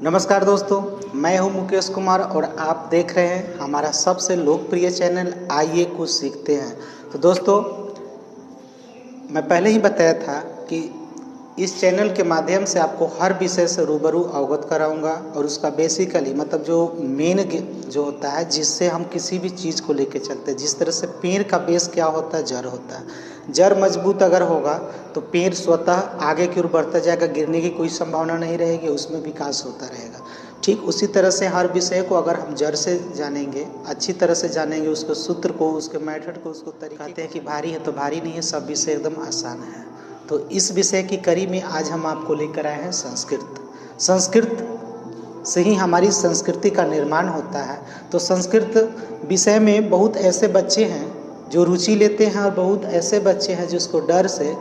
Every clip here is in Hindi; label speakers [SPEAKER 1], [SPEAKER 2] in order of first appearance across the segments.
[SPEAKER 1] नमस्कार दोस्तों, मैं हूं मुकेश कुमार और आप देख रहे हैं हमारा सबसे लोकप्रिय चैनल आइए कुछ सीखते हैं। तो दोस्तों, मैं पहले ही बताया था कि इस चैनल के माध्यम से आपको हर विषय से रूबरू अवगत कराऊंगा और उसका बेसिकली मतलब जो मेन जो होता है जिससे हम किसी भी चीज़ को लेके चलते हैं। जिस तरह से पेड़ का बेस क्या होता है, जड़ होता है। जड़ मजबूत अगर होगा तो पेड़ स्वतः आगे की ओर बढ़ता जाएगा, गिरने की कोई संभावना नहीं रहेगी, उसमें विकास होता रहेगा। ठीक उसी तरह से हर विषय को अगर हम जड़ से जानेंगे, अच्छी तरह से जानेंगे, उसके सूत्र को, उसके मेथड को, उसको तरीका। कहते हैं कि भारी है तो भारी नहीं है, सब विषय एकदम आसान है। तो इस विषय की कड़ी में आज हम आपको लेकर आए हैं संस्कृत। संस्कृत से ही हमारी संस्कृति का निर्माण होता है। तो संस्कृत विषय में बहुत ऐसे बच्चे हैं जो रुचि लेते हैं और बहुत ऐसे बच्चे हैं जिसको डर से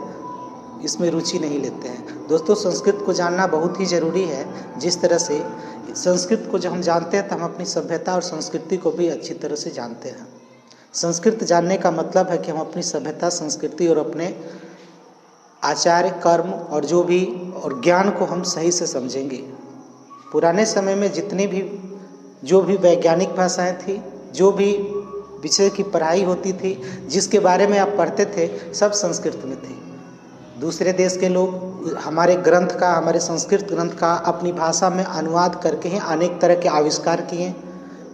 [SPEAKER 1] इसमें रुचि नहीं लेते हैं। दोस्तों, संस्कृत को जानना बहुत ही ज़रूरी है। जिस तरह से संस्कृत को जब हम जानते हैं तो हम अपनी सभ्यता और संस्कृति को भी अच्छी तरह से जानते हैं। संस्कृत जानने का मतलब है कि हम अपनी सभ्यता, संस्कृति और अपने आचार्य, कर्म और जो भी और ज्ञान को हम सही से समझेंगे। पुराने समय में जितनी भी जो भी वैज्ञानिक भाषाएं थी, जो भी विषय की पढ़ाई होती थी, जिसके बारे में आप पढ़ते थे, सब संस्कृत में थी। दूसरे देश के लोग हमारे ग्रंथ का, हमारे संस्कृत ग्रंथ का अपनी भाषा में अनुवाद करके ही अनेक तरह के आविष्कार किए,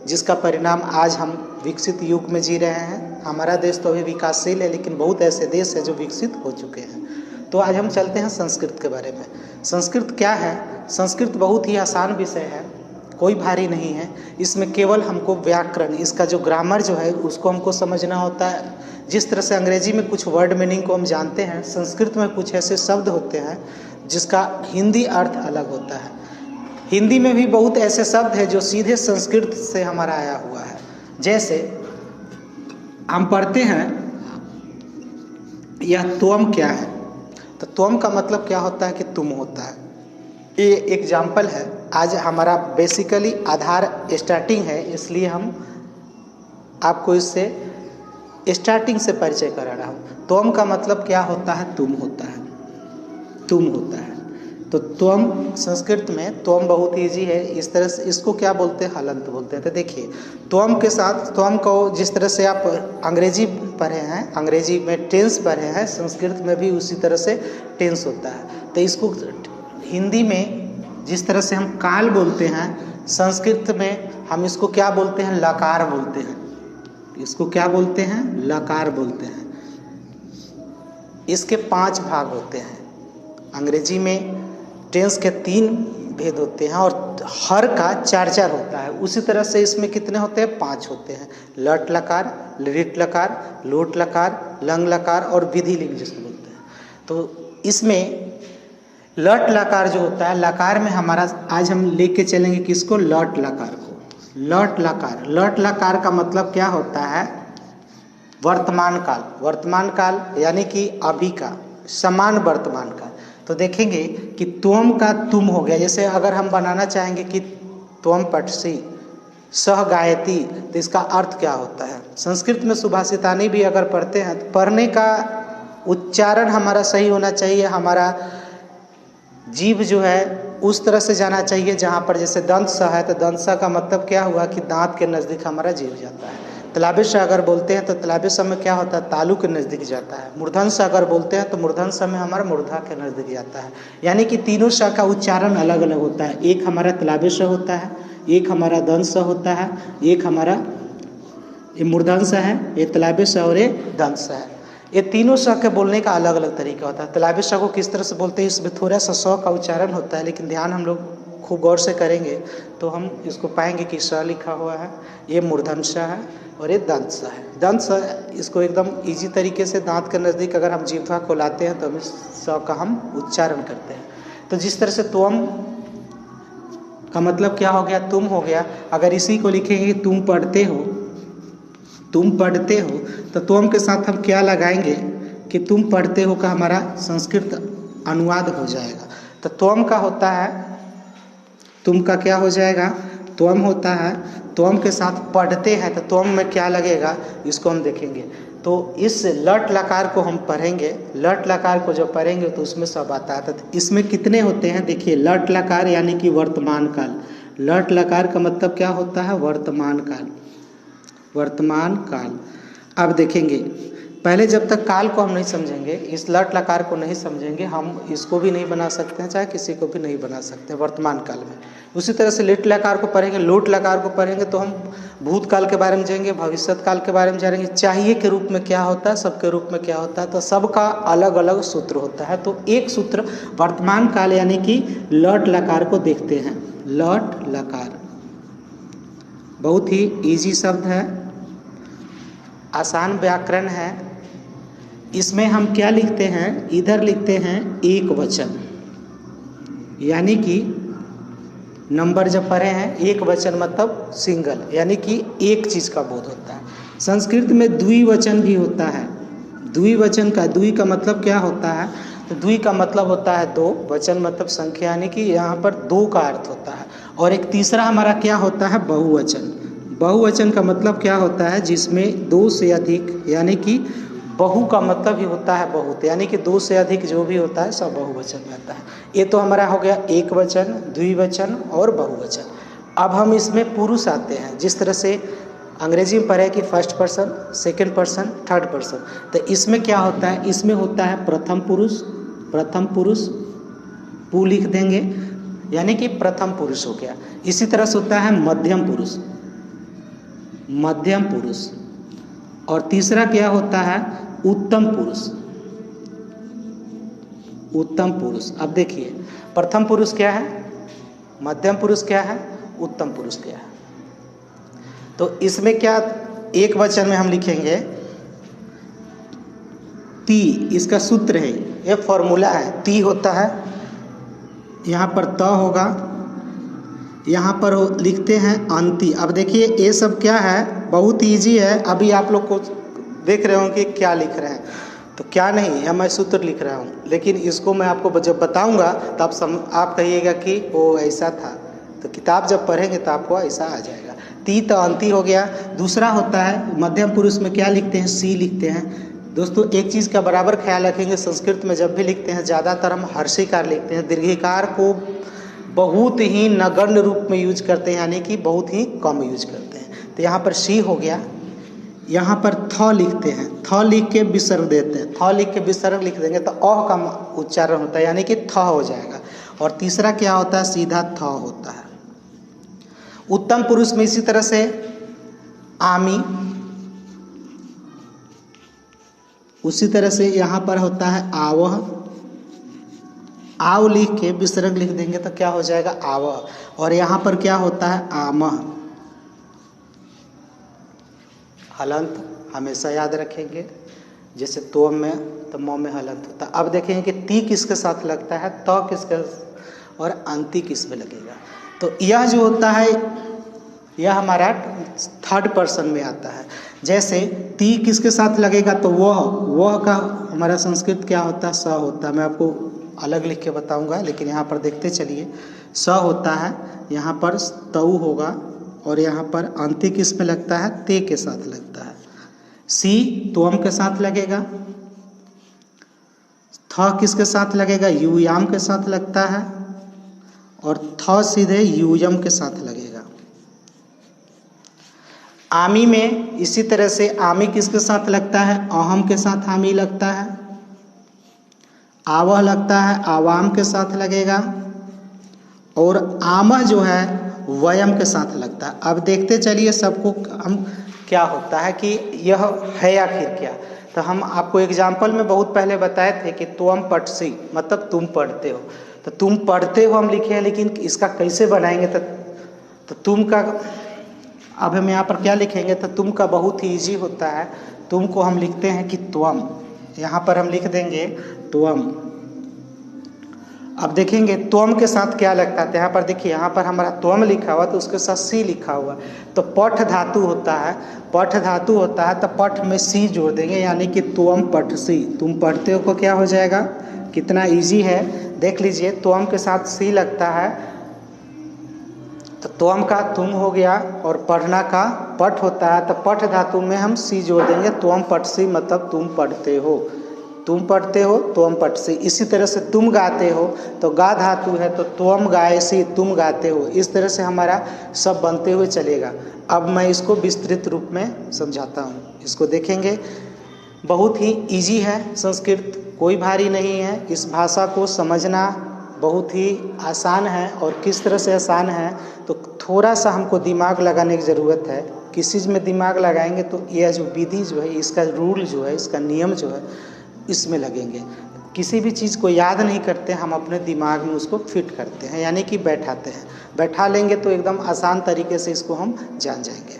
[SPEAKER 1] जिसका परिणाम आज हम विकसित युग में जी रहे हैं। हमारा देश तो अभी विकासशील है, लेकिन बहुत ऐसे देश हैं जो विकसित हो चुके हैं। तो आज हम चलते हैं संस्कृत के बारे में। संस्कृत क्या है? संस्कृत बहुत ही आसान विषय है, कोई भारी नहीं है। इसमें केवल हमको व्याकरण, इसका जो ग्रामर जो है उसको हमको समझना होता है। जिस तरह से अंग्रेजी में कुछ वर्ड मीनिंग को हम जानते हैं, संस्कृत में कुछ ऐसे शब्द होते हैं जिसका हिंदी अर्थ अलग होता है। हिंदी में भी बहुत ऐसे शब्द हैं जो सीधे संस्कृत से हमारा आया हुआ है। जैसे हम पढ़ते हैं, यह त्वम क्या है? तो त्वम का मतलब क्या होता है कि तुम होता है। ये एग्जाम्पल है। आज हमारा बेसिकली आधार स्टार्टिंग है, इसलिए हम आपको इससे स्टार्टिंग से परिचय करा रहा हूँ। त्वम का मतलब क्या होता है? तुम होता है, तुम होता है। तो त्वम संस्कृत में त्वम बहुत ईजी है। इस तरह से इसको क्या बोलते हैं? हलंत बोलते हैं। तो देखिए, त्वम के साथ त्वम को जिस तरह से आप अंग्रेजी पढ़े हैं, अंग्रेजी में टेंस पढ़े हैं, संस्कृत में भी उसी तरह से टेंस होता है। तो इसको हिंदी में जिस तरह से हम काल बोलते हैं, संस्कृत में हम इसको क्या बोलते हैं? लकार बोलते हैं। इसको क्या बोलते हैं? लकार बोलते हैं। इसके 5 भाग होते हैं। अंग्रेजी में टेंस के 3 भेद होते हैं और हर का 4 होता है। उसी तरह से इसमें कितने होते हैं? 5 होते हैं। लट लकार, लिट लकार, लोट लकार, लंग लकार और विधि लिंग जिसको बोलते हैं। तो इसमें लट लकार जो होता है, लकार में हमारा आज हम लेके चलेंगे किसको? लट लकार को। लट लकार, लट लकार का मतलब क्या होता है? वर्तमान काल। वर्तमान काल यानी कि अभी का, समान वर्तमान काल। तो देखेंगे कि त्वम का तुम हो गया। जैसे अगर हम बनाना चाहेंगे कि त्वम पठसी सह गायती, तो इसका अर्थ क्या होता है? संस्कृत में सुभाषितानी भी अगर पढ़ते हैं तो पढ़ने का उच्चारण हमारा सही होना चाहिए। हमारा जीभ जो है उस तरह से जाना चाहिए जहाँ पर जैसे दंत स है, तो दंत स का मतलब क्या हुआ कि दांत के नज़दीक हमारा जीभ जाता है। तलाबे श अगर बोलते हैं तो तलाबे स में क्या होता है? तालु के नज़दीक जाता है। मूर्धन स अगर बोलते हैं तो मूर्धन स में हमारा मूर्धा के नज़दीक जाता है। यानी कि तीनों श का उच्चारण अलग अलग होता है। एक हमारा तलाबे स होता है, एक हमारा दंत स होता है, एक हमारा ये मूर्धन स है, ये तलाबे स और ये दंत स है। ये तीनों स के बोलने का अलग अलग तरीका होता है। तलाबे स को किस तरह से बोलते हैं, इसमें थोड़ा सा स का उच्चारण होता है, लेकिन ध्यान हम लोग खूब गौर से करेंगे तो हम इसको पाएंगे कि स लिखा हुआ है, ये मूर्धन स है और ये दंत स है। दंत स इसको एकदम इजी तरीके से दांत के नज़दीक अगर हम जीभा को लाते हैं तो हम इस स का हम उच्चारण करते हैं। तो जिस तरह से त्वम का मतलब क्या हो गया? तुम हो गया। अगर इसी को लिखेंगे तुम पढ़ते हो, तुम पढ़ते हो, तो त्वम के साथ हम क्या लगाएंगे कि तुम पढ़ते हो का हमारा संस्कृत अनुवाद हो जाएगा। तो त्वम का होता है, तुम का क्या हो जाएगा? त्वम होता है। त्वम के साथ पढ़ते हैं तो त्वम में क्या लगेगा इसको हम देखेंगे। तो इस लट लकार को हम पढ़ेंगे, लट लकार को जब पढ़ेंगे तो उसमें सब आता है। तो इसमें कितने होते हैं, देखिए लट लकार यानी कि वर्तमान काल। लट लकार का मतलब क्या होता है, वर्तमान काल, वर्तमान काल। अब देखेंगे, पहले जब तक काल को हम नहीं समझेंगे, इस लट लकार को नहीं समझेंगे, हम इसको भी नहीं बना सकते हैं, चाहे किसी को भी नहीं बना सकते हैं वर्तमान काल में। उसी तरह से लिट लकार को पढ़ेंगे, लोट लकार को पढ़ेंगे तो हम भूतकाल के बारे में जानेंगे, भविष्यत काल के बारे में जानेंगे, चाहिए के रूप में क्या होता है, सबके रूप में क्या होता है, तो सबका अलग अलग सूत्र होता है। तो एक सूत्र वर्तमान काल यानी कि लट लकार को देखते हैं। लट लकार बहुत ही इजी शब्द है, आसान व्याकरण है। इसमें हम क्या लिखते हैं, इधर लिखते हैं एक वचन, यानी कि नंबर जब पढ़े हैं, एक वचन मतलब सिंगल, यानी कि एक चीज़ का बोध होता है। संस्कृत में द्विवचन भी होता है। द्विवचन का, द्वि का मतलब क्या होता है, तो द्वि का मतलब होता है दो, वचन मतलब संख्या, यानी कि यहाँ पर दो का अर्थ होता है। और एक तीसरा हमारा क्या होता है, बहुवचन। बहुवचन का मतलब क्या होता है, जिसमें दो से अधिक, यानी कि बहु का मतलब ही होता है बहुत, यानी कि दो से अधिक जो भी होता है सब बहुवचन में आता है। ये तो हमारा हो गया एक वचन, द्विवचन और बहुवचन। अब हम इसमें पुरुष आते हैं, जिस तरह से अंग्रेजी में पढ़े कि first person, second person, third person. तो इसमें क्या होता है, इसमें होता है प्रथम पुरुष, प्रथम पुरुष पु लिख देंगे, यानी कि प्रथम पुरुष हो गया। इसी तरह से होता है मध्यम पुरुष, मध्यम पुरुष। और तीसरा क्या होता है, उत्तम पुरुष, उत्तम पुरुष। अब देखिए, प्रथम पुरुष क्या है, मध्यम पुरुष क्या है, उत्तम पुरुष क्या है। तो इसमें क्या, एक वचन में हम लिखेंगे ती, इसका सूत्र है, ये फॉर्मूला है। ती होता है, यहाँ पर त होगा, यहाँ पर लिखते हैं अंति। अब देखिए ये सब क्या है, बहुत इजी है। अभी आप लोग को देख रहे होंगे कि क्या लिख रहे हैं, तो क्या नहीं है, मैं सूत्र लिख रहा हूँ, लेकिन इसको मैं आपको जब बताऊँगा तब आप कहिएगा कि वो ऐसा था। तो किताब जब पढ़ेंगे तो आपको ऐसा आ जाएगा। ती तो अंति हो गया। दूसरा होता है मध्यम पुरुष में क्या लिखते हैं, सी लिखते हैं। दोस्तों एक चीज़ का बराबर ख्याल रखेंगे, संस्कृत में जब भी लिखते हैं ज़्यादातर हम हर्षिकार लिखते हैं, दीर्घिकार को बहुत ही नगण्य रूप में यूज करते हैं, यानी कि बहुत ही कम यूज करते हैं। तो यहाँ पर सी हो गया, यहाँ पर थ लिखते हैं, थ लिख के विसर्ग देते हैं, थ लिख के विसर्ग लिख देंगे तो अ का उच्चारण होता है, यानी कि थ हो जाएगा। और तीसरा क्या होता है, सीधा थ होता है। उत्तम पुरुष में इसी तरह से आमी, उसी तरह से यहाँ पर होता है आवह, आव लिख के विसर्ग लिख देंगे तो क्या हो जाएगा, आवह। और यहाँ पर क्या होता है, आमह। हलंत हमेशा याद रखेंगे, जैसे तो में तो म में हलंत होता है। अब देखेंगे कि ती किसके साथ लगता है, त किसके और अंति किस में लगेगा। तो यह जो होता है यह हमारा थर्ड पर्सन में आता है। जैसे ती किसके साथ लगेगा, तो वह का हमारा संस्कृत क्या होता है, स होता है। मैं आपको अलग लिख के बताऊंगा, लेकिन यहाँ पर देखते चलिए। स होता है, यहाँ पर तऊ होगा, और यहाँ पर अंति किस में लगता है, ते के साथ लगता है। सी त्वम के साथ लगेगा, थ किसके साथ लगेगा, यूयाम के साथ लगता है, और थ सीधे यूयम के साथ लगेगा। आमी में इसी तरह से आमी किसके साथ लगता है, अहम के साथ आमी लगता है। आवह लगता है, आवाम के साथ लगेगा। और आमह जो है वयम के साथ लगता है। अब देखते चलिए सबको हम क्या होता है कि यह है आखिर क्या। तो हम आपको एग्जाम्पल में बहुत पहले बताए थे कि तुम पठसी मतलब तुम पढ़ते हो। तो तुम पढ़ते हो हम लिखे हैं, लेकिन इसका कैसे बनाएंगे, तो तुम का अब हम यहाँ पर क्या लिखेंगे, तो तुम का बहुत ही ईजी होता है। तुम को हम लिखते हैं कि त्वम, यहाँ पर हम लिख देंगे त्वम। अब देखेंगे त्वम के साथ क्या लगता है, तो यहाँ पर देखिए, यहाँ पर हमारा त्वम लिखा हुआ तो उसके साथ सी लिखा हुआ, तो पठ धातु होता है। पठ धातु होता है तो पठ में सी जोड़ देंगे, यानी कि त्वम पठसी, तुम पढ़ते हो को क्या हो जाएगा, कितना इजी है देख लीजिए। त्वम के साथ सी लगता है तो त्वम का तुम हो गया, और पढ़ना का पठ होता है तो पठ धातु में हम सी जोड़ देंगे, त्वम पठसी मतलब तुम पढ़ते हो, तुम पढ़ते हो त्वम पठसी। इसी तरह से तुम गाते हो तो गा धातु है तो त्वम गायसी तुम गाते हो। इस तरह से हमारा सब बनते हुए चलेगा। अब मैं इसको विस्तृत रूप में समझाता हूँ, इसको देखेंगे। बहुत ही इजी है संस्कृत, कोई भारी नहीं है। इस भाषा को समझना बहुत ही आसान है। और किस तरह से आसान है तो थोड़ा सा हमको दिमाग लगाने की ज़रूरत है। किस चीज़ में दिमाग लगाएंगे तो यह जो विधि जो है, इसका रूल जो है, इसका नियम जो है, इसमें लगेंगे। किसी भी चीज़ को याद नहीं करते, हम अपने दिमाग में उसको फिट करते हैं, यानी कि बैठाते हैं। बैठा लेंगे तो एकदम आसान तरीके से इसको हम जान जाएंगे।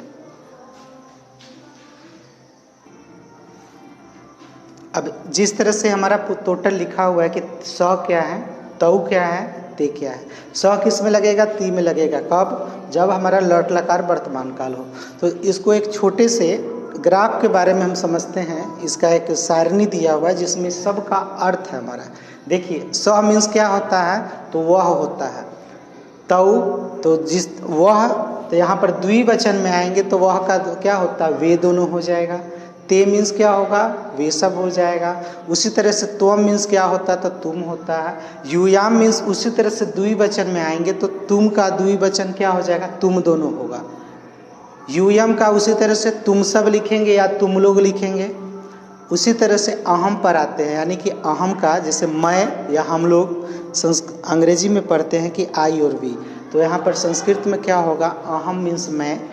[SPEAKER 1] अब जिस तरह से हमारा टोटल लिखा हुआ है कि स क्या है, तऊ क्या है, ते क्या है। स किस में लगेगा, ती में लगेगा। कब, जब हमारा लट लकार वर्तमान काल हो। तो इसको एक छोटे से ग्राफ के बारे में हम समझते हैं। इसका एक सारणी दिया हुआ है जिसमें सबका अर्थ है हमारा। देखिए स मीन्स क्या होता है तो वह होता है। तऊ तो जिस वह, तो यहाँ पर द्विवचन में आएंगे तो वह का क्या होता है, वे दोनों हो जाएगा। ते मीन्स क्या होगा, वे सब हो जाएगा। उसी तरह से त्वम मीन्स क्या होता है तो तुम होता है। यूयाम मीन्स उसी तरह से द्विवचन में आएंगे तो तुम का द्विवचन क्या हो जाएगा, तुम दोनों होगा। यूयम का उसी तरह से तुम सब लिखेंगे या तुम लोग लिखेंगे। उसी तरह से अहम पर आते हैं, यानी कि अहम का जैसे मैं या हम लोग अंग्रेजी में पढ़ते हैं कि आई और वी, तो यहाँ पर संस्कृत में क्या होगा, अहम मीन्स मैं।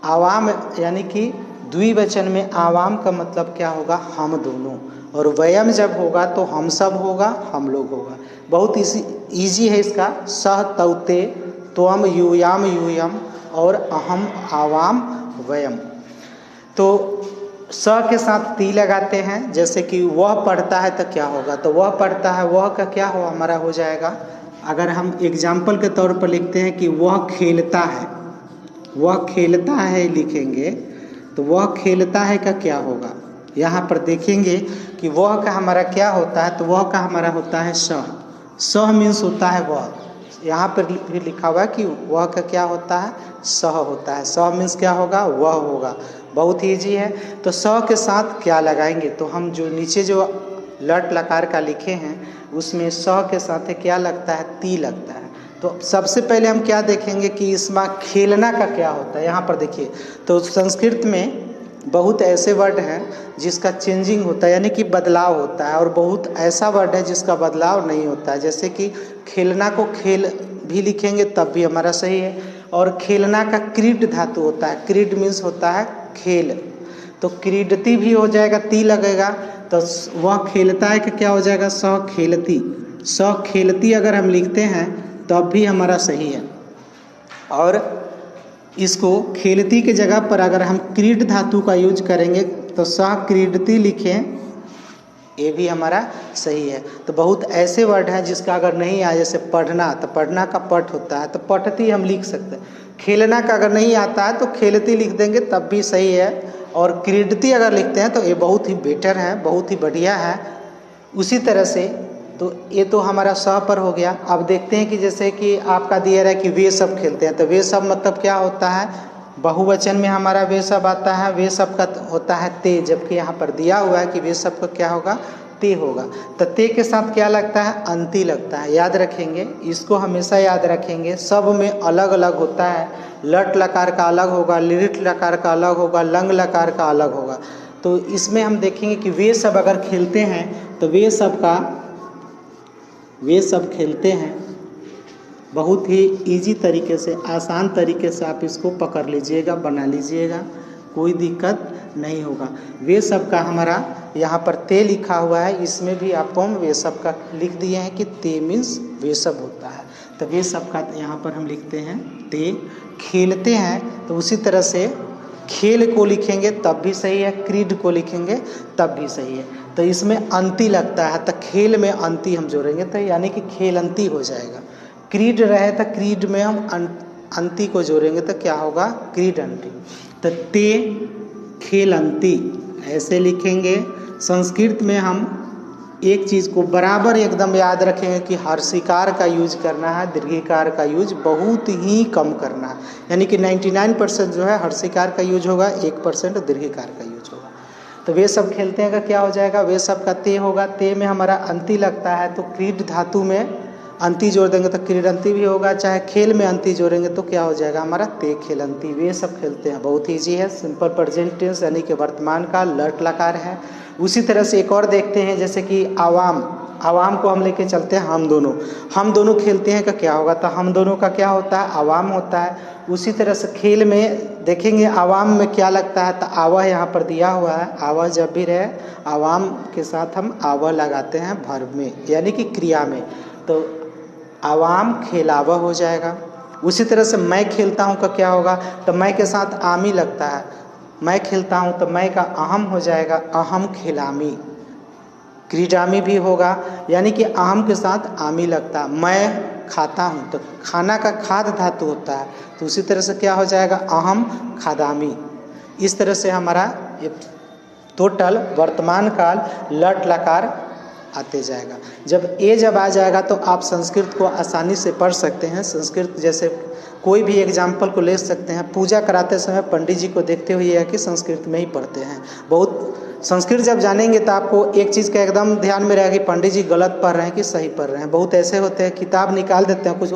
[SPEAKER 1] आवाम यानी कि द्विवचन में आवाम का मतलब क्या होगा, हम दोनों। और वयम जब होगा तो हम सब होगा, हम लोग होगा। बहुत ईजी है इसका। सह तौते त्वम यूयाम यूयम और अहम आवाम वयम। तो स के साथ ती लगाते हैं। जैसे कि वह पढ़ता है तो क्या होगा, तो वह पढ़ता है, वह का क्या हो हमारा हो जाएगा। अगर हम एग्जाम्पल के तौर पर लिखते हैं कि वह खेलता है, वह खेलता है लिखेंगे तो वह खेलता है का क्या होगा। यहाँ पर देखेंगे कि वह का हमारा क्या होता है तो वह का हमारा होता है सह। सह मीन्स होता है वह। यहाँ पर भी लिखा हुआ है कि वह का क्या होता है, सह होता है। सह मीन्स क्या होगा, वह होगा। बहुत ईजी है। तो सह के साथ क्या लगाएंगे, तो हम जो नीचे जो लट लकार का लिखे हैं उसमें सह के साथ क्या लगता है, ती लगता है। तो सबसे पहले हम क्या देखेंगे कि इसमें खेलना का क्या होता है। यहाँ पर देखिए तो संस्कृत में बहुत ऐसे वर्ड हैं जिसका चेंजिंग होता है, यानी कि बदलाव होता है, और बहुत ऐसा वर्ड है जिसका बदलाव नहीं होता है। जैसे कि खेलना को खेल भी लिखेंगे तब भी हमारा सही है। और खेलना का क्रीड धातु होता है, क्रीड मीन्स होता है खेल, तो क्रीडती भी हो जाएगा, ती लगेगा तो वह खेलता है कि क्या हो जाएगा, स खेलती। स खेलती अगर हम लिखते हैं तब भी हमारा सही है। और इसको खेलती के जगह पर अगर हम क्रीड धातु का यूज करेंगे तो सह क्रीडती लिखें, ये भी हमारा सही है। तो बहुत ऐसे वर्ड हैं जिसका अगर नहीं आए, जैसे पढ़ना, तो पढ़ना का पठ होता है तो पठती हम लिख सकते हैं। खेलना का अगर नहीं आता है तो खेलती लिख देंगे तब भी सही है। और क्रीडती अगर लिखते हैं तो ये बहुत ही बेटर है, बहुत ही बढ़िया है। उसी तरह से तो ये तो हमारा स पर हो गया। अब देखते हैं कि जैसे कि आपका दिया रहा है कि वे सब खेलते हैं, तो वे सब मतलब क्या होता है, बहुवचन में हमारा वे सब आता है, वे सब का होता है ते, जबकि यहाँ पर दिया हुआ है कि वे सब का क्या होगा, ते होगा। तो ते के साथ क्या लगता है, अंति लगता है। याद रखेंगे, इसको हमेशा याद रखेंगे। सब में अलग अलग होता है, लट लकार का अलग होगा, लिट लकार का अलग होगा, लंग लकार का अलग होगा। तो इसमें हम देखेंगे कि वे सब अगर खेलते हैं तो वे सब खेलते हैं। बहुत ही इजी तरीके से, आसान तरीके से आप इसको पकड़ लीजिएगा, बना लीजिएगा, कोई दिक्कत नहीं होगा। वे सब का हमारा यहाँ पर ते लिखा हुआ है, इसमें भी आपको हम वे सब का लिख दिए हैं कि ते मीन्स वे सब होता है। तो वे सब का यहाँ पर हम लिखते हैं ते। खेलते हैं तो उसी तरह से खेल को लिखेंगे तब भी सही है, क्रीड को लिखेंगे तब भी सही है। तो इसमें अंति लगता है, तो खेल में अंति हम जोड़ेंगे तो यानी कि खेल अंति हो जाएगा। क्रीड रहे तो क्रीड में हम अंति को जोड़ेंगे तो क्या होगा, क्रीड अंति। तो ते खेल अंति ऐसे लिखेंगे। संस्कृत में हम एक चीज़ को बराबर एकदम याद रखेंगे कि हर्षिकार का यूज करना है, दीर्घिकार का यूज बहुत ही कम करना है। यानी कि 99% जो है हर्षिकार का यूज होगा, 1% दीर्घिकार का यूज होगा। तो वे सब खेलते हैं का क्या हो जाएगा, वे सब का ते होगा, ते में हमारा अंति लगता है तो क्रीड धातु में अंति जोड़ देंगे तो क्रीडंती भी होगा, चाहे खेल में अंति जोड़ेंगे तो क्या हो जाएगा हमारा ते खेलंती। वे सब खेलते हैं, बहुत ईजी है। सिंपल प्रेजेंट टेंस यानी कि वर्तमान काल, लट लकार है। उसी तरह से एक और देखते हैं, जैसे कि आवाम, आवाम को हम लेके चलते हैं हम दोनों खेलते हैं का क्या होगा, तो हम दोनों का क्या होता है, आवाम होता है। उसी तरह से खेल में देखेंगे आवाम में क्या लगता है, तो आवह यहाँ पर दिया हुआ है। आवह जब भी रहे आवाम के साथ हम आवह लगाते हैं वर्ब में, यानी कि क्रिया में, तो आवाम खेलावह हो जाएगा। उसी तरह से मैं खेलता हूँ का क्या होगा, तो मैं के साथ आमी लगता है, मैं खेलता हूँ तो मैं का अहम हो जाएगा, अहम खेलामी। क्रीडामी भी होगा, यानी कि अहम के साथ आमी लगता है। मैं खाता हूँ तो खाना का खाद धातु होता है, तो उसी तरह से क्या हो जाएगा, अहम खादामी। इस तरह से हमारा ये टोटल वर्तमान काल लट लकार आते जाएगा। जब आ जाएगा तो आप संस्कृत को आसानी से पढ़ सकते हैं। संस्कृत जैसे कोई भी एग्जाम्पल को ले सकते हैं। पूजा कराते समय पंडित जी को देखते हुए यह कि संस्कृत में ही पढ़ते हैं। बहुत संस्कृत जब जानेंगे तो आपको एक चीज़ का एकदम ध्यान में रहेगा कि पंडित जी गलत पढ़ रहे हैं कि सही पढ़ रहे हैं। बहुत ऐसे होते हैं किताब निकाल देते हैं, कुछ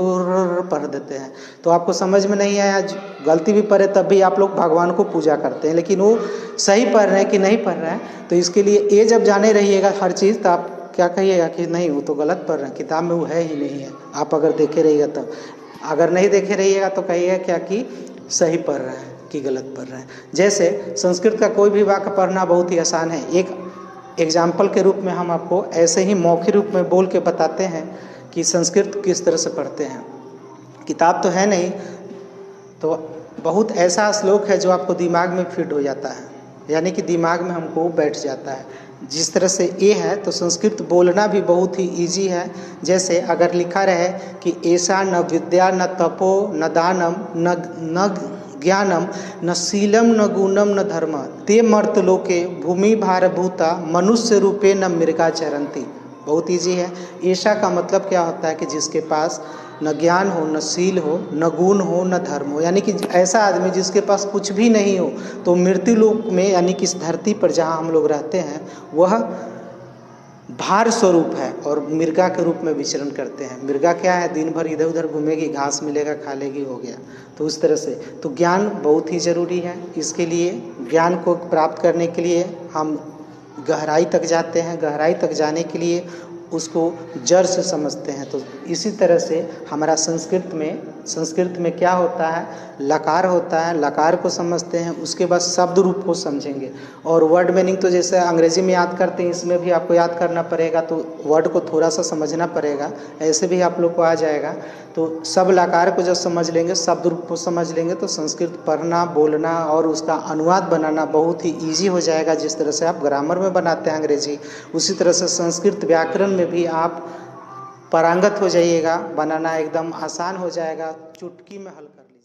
[SPEAKER 1] पढ़ देते हैं, तो आपको समझ में नहीं आया, गलती भी पढ़े तब भी आप लोग भगवान को पूजा करते हैं, लेकिन वो सही पढ़ रहे हैं कि नहीं पढ़ रहे हैं। तो इसके लिए ये जब जाने रहिएगा हर चीज़, तो आप क्या कहिएगा कि नहीं वो तो गलत पढ़ रहे हैं, किताब में वो है ही नहीं है। आप अगर देखे रहिएगा तब, अगर नहीं देखे रहिएगा तो कहिएगा क्या कि सही पढ़ रहे हैं कि गलत पढ़ रहे हैं। जैसे संस्कृत का कोई भी वाक्य पढ़ना बहुत ही आसान है। एक एग्जाम्पल के रूप में हम आपको ऐसे ही मौखिक रूप में बोल के बताते हैं कि संस्कृत किस तरह से पढ़ते हैं। किताब तो है नहीं, तो बहुत ऐसा श्लोक है जो आपको दिमाग में फिट हो जाता है, यानी कि दिमाग में हमको बैठ जाता है। जिस तरह से ये है तो संस्कृत बोलना भी बहुत ही इजी है। जैसे अगर लिखा रहे कि ऐसा न विद्या न तपो न दानम न ज्ञानम न शीलम न गुणम न धर्म ते मर्तलोके भूमि भारभूता मनुष्य रूपे न मृगा चरंती। बहुत इजी है। ऐसा का मतलब क्या होता है कि जिसके पास न ज्ञान हो, न शील हो, न गुण हो, न धर्म हो, यानी कि ऐसा आदमी जिसके पास कुछ भी नहीं हो, तो मृत्यु लोक में यानी कि इस धरती पर जहाँ हम लोग रहते हैं वह भार स्वरूप है और मृगा के रूप में विचरण करते हैं। मृगा क्या है, दिन भर इधर उधर घूमेगी, घास मिलेगा खा लेगी, हो गया। तो उस तरह से तो ज्ञान बहुत ही ज़रूरी है। इसके लिए ज्ञान को प्राप्त करने के लिए हम गहराई तक जाते हैं। गहराई तक जाने के लिए उसको जड़ से समझते हैं। तो इसी तरह से हमारा संस्कृत में क्या होता है, लकार होता है। लकार को समझते हैं, उसके बाद शब्द रूप को समझेंगे। और वर्ड मीनिंग तो जैसे अंग्रेजी में याद करते हैं, इसमें भी आपको याद करना पड़ेगा, तो वर्ड को थोड़ा सा समझना पड़ेगा, ऐसे भी आप लोग को आ जाएगा। तो सब लकार को जब समझ लेंगे, शब्द रूप को समझ लेंगे, तो संस्कृत पढ़ना, बोलना और उसका अनुवाद बनाना बहुत ही ईजी हो जाएगा। जिस तरह से आप ग्रामर में बनाते हैं अंग्रेजी, उसी तरह से संस्कृत व्याकरण में भी आप पारंगत हो जाइएगा, बनाना एकदम आसान हो जाएगा, चुटकी में हल कर लीजिए।